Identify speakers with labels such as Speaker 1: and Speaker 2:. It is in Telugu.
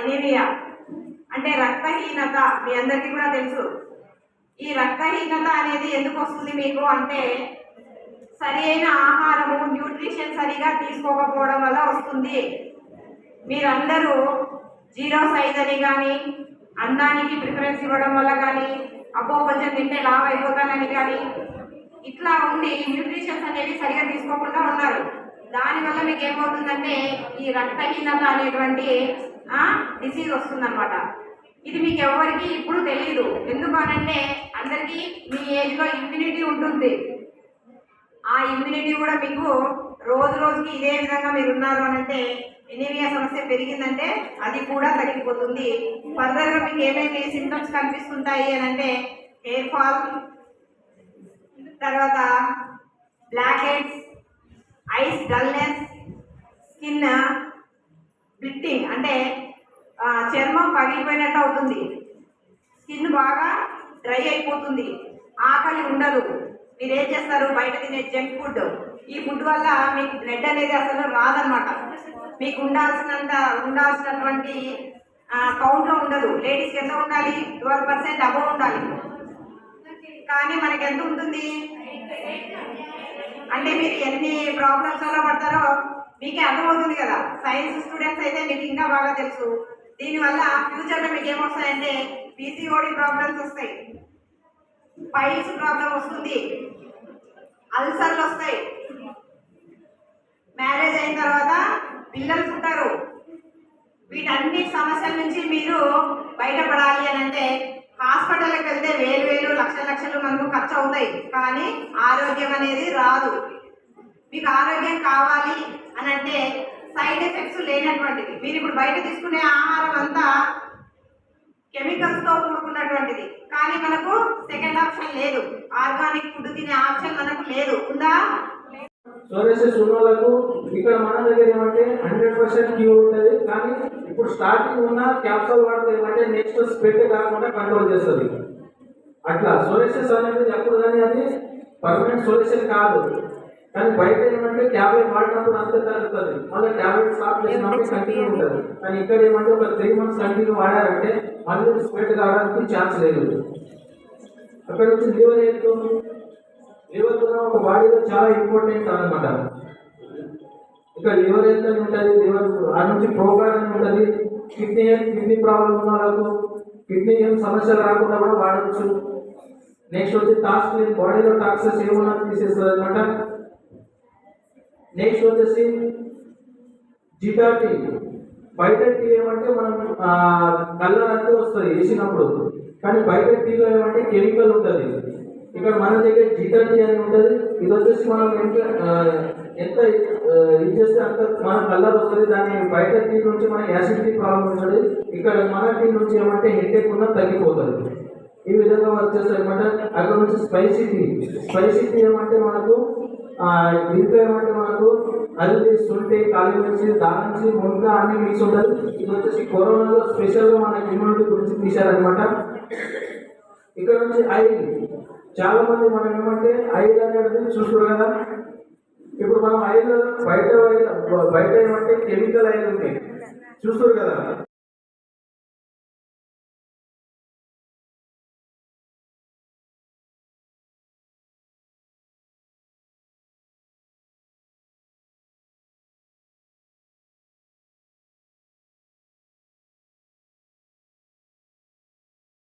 Speaker 1: ఎనీమియా అంటే రక్తహీనత మీ అందరికీ కూడా తెలుసు. ఈ రక్తహీనత అనేది ఎందుకు వస్తుంది మీకు అంటే సరైన ఆహారము న్యూట్రిషన్ సరిగా తీసుకోకపోవడం వల్ల వస్తుంది. మీరందరూ జీరో సైజ్ అని కానీ అన్నానికి ప్రిఫరెన్స్ ఇవ్వడం వల్ల కానీ అబ్బో కొంచెం తింటే లావ్ అయిపోతానని కానీ ఇట్లా ఉండి న్యూట్రిషన్స్ అనేవి సరిగా తీసుకోకుండా ఉన్నారు. దానివల్ల మీకు ఏమవుతుందంటే ఈ రక్తహీనత అనేటువంటి డిసీజ్ వస్తుందన్నమాట. ఇది మీకు ఎవరికి ఇప్పుడు తెలియదు. ఎందుకనంటే అందరికీ మీ ఏజ్లో ఇమ్యూనిటీ ఉంటుంది. ఆ ఇమ్యూనిటీ కూడా మీకు రోజు రోజుకి ఇదే విధంగా మీరు ఉన్నారు అనంటే ఎనీమియా సమస్య పెరిగిందంటే అది కూడా తగ్గిపోతుంది. ఫర్దర్గా మీకు ఏమేమి సింటమ్స్ కనిపిస్తుంటాయి అనంటే హెయిర్ ఫాల్, తర్వాత blackheads, eyes dullness, skin splitting అంటే చర్మం పగిలిపోయినట్టు అవుతుంది, స్కిన్ బాగా డ్రై అయిపోతుంది, ఆకలి ఉండదు. మీరు ఏం చేస్తారు? బయట తినే జంక్ ఫుడ్, ఈ ఫుడ్ వల్ల మీకు బ్లడ్ అనేది అసలు రాదనమాట. మీకు ఉండాల్సినటువంటి కౌంట్లో ఉండదు. లేడీస్కి ఎంత ఉండాలి? 12% అబోవ్ ఉండాలి. కానీ మనకి ఎంత ఉంటుంది అంటే మీరు ఎన్ని ప్రాబ్లమ్స్లో పడతారో మీకే అర్థమవుతుంది కదా. సైన్స్ స్టూడెంట్స్ అయితే మీకు ఇంకా బాగా తెలుసు. దీనివల్ల ఫ్యూచర్లో మీకు ఏమొస్తాయంటే పీసీఓడి ప్రాబ్లమ్స్ వస్తాయి, పైల్స్ ప్రాబ్లం వస్తుంది, అల్సర్లు వస్తాయి, మ్యారేజ్ అయిన తర్వాత పిల్లలు పుట్టారు. వీటన్ని సమస్యల నుంచి మీరు బయటపడాలి అని అంటే హాస్పిటల్కి వెళ్తే వేలు లక్షలు మనకు ఖర్చు అవుతాయి, కానీ ఆరోగ్యం అనేది రాదు. మీకు ఆరోగ్యం కావాలి అని అంటే సైడ్ ఎఫెక్ట్స్ లేనటువంటిది. మీరు ఇప్పుడు బయట తీసుకునే ఆహారం అంతా కెమికల్స్తో కూడుకున్నటువంటిది, కానీ మనకు సెకండ్ ఆప్షన్ లేదు. ఆర్గానిక్ ఫుడ్ తినే ఆప్షన్ మనకు లేదు. ఉందా?
Speaker 2: సోరియాసిస్ ఉన్న వాళ్ళకు ఇక్కడ మన దగ్గర ఏమంటే 100% క్యూర్ ఉంటుంది. కానీ ఇప్పుడు స్టార్టింగ్ ఉన్న క్యాప్సూల్ వాడితే ఏమంటే నెక్స్ట్ స్ప్రెడ్ కాకుండా కంట్రోల్ చేస్తుంది. అట్లా సోరియాసిస్ అనేది ఎప్పుడు కానీ అది పర్మనెంట్ సొల్యూషన్ కాదు. కానీ బయట ఏమంటే ట్యాబ్లెట్ వాడినప్పుడు అంతే తగ్గుతుంది, మళ్ళీ ట్యాబ్లెట్ స్టాప్ చేసినప్పుడు కంటిన్యూ ఉంటుంది. కానీ ఇక్కడ ఏమంటే ఒక 3 months కంటిన్యూ వాడారంటే మళ్ళీ స్ప్రెడ్ కావడానికి ఛాన్స్ లేదు. అక్కడ నుంచి లివర్ వెళ్తుంది. లివర్ కూడా ఒక బాడీలో చాలా ఇంపార్టెంట్ అనమాట. ఇక్కడ లివర్ ఎంత ఉంటుంది, లివర్ ఆ నుంచి ప్రోగ్రామ్ అని ఉంటుంది. కిడ్నీ ప్రాబ్లం ఉన్న వాళ్ళకు కిడ్నీ ఏం సమస్యలు రాకుండా కూడా వాడచ్చు. నెక్స్ట్ వచ్చి టాక్సిన్, బాడీలో టాక్సిన్స్ ఏమన్నా తీసేస్తుంది అనమాట. నెక్స్ట్ వచ్చేసి జిటాటీ. బయట టీ ఏమంటే మనం కలర్ అంతే వస్తుంది వేసినప్పుడు, కానీ బయట టీలో ఏమంటే కెమికల్ ఉంటుంది. ఇక్కడ మన దగ్గర జిటాటీ అని ఉంటుంది. ఇది వచ్చేసి మనం ఎంత ఇది చేస్తే అంత మన కలర్ వస్తుంది. దాని బయట టీ నుంచి మన యాసిడిటీ ప్రాబ్లం ఉంటుంది. ఇక్కడ మన టీ నుంచి ఏమంటే హెడేక్ ఉన్న తగ్గిపోతుంది. ఈ విధంగా వచ్చేస్తాయి అనమాట. అక్కడ నుంచి స్పైసీ టీ ఏమంటే మనకు దీంట్లో ఏమంటే మనకు అది శుంఠి, కాలి మిర్చి, దాల్చి, మునగ అన్ని మిక్స్ ఉంటుంది. ఇది వచ్చేసి కరోనాలో స్పెషల్గా మన ఇమ్యూనిటీ గురించి తీశారనమాట. ఇక్కడ నుంచి ఆయిల్, చాలా మంది మనం ఏమంటే ఆయిల్ అనేది చూస్తారు కదా. ఇప్పుడు మనం ఆయిల్ బయట ఏమంటే కెమికల్ ఆయిల్ ఉంటాయి చూస్తారు కదా.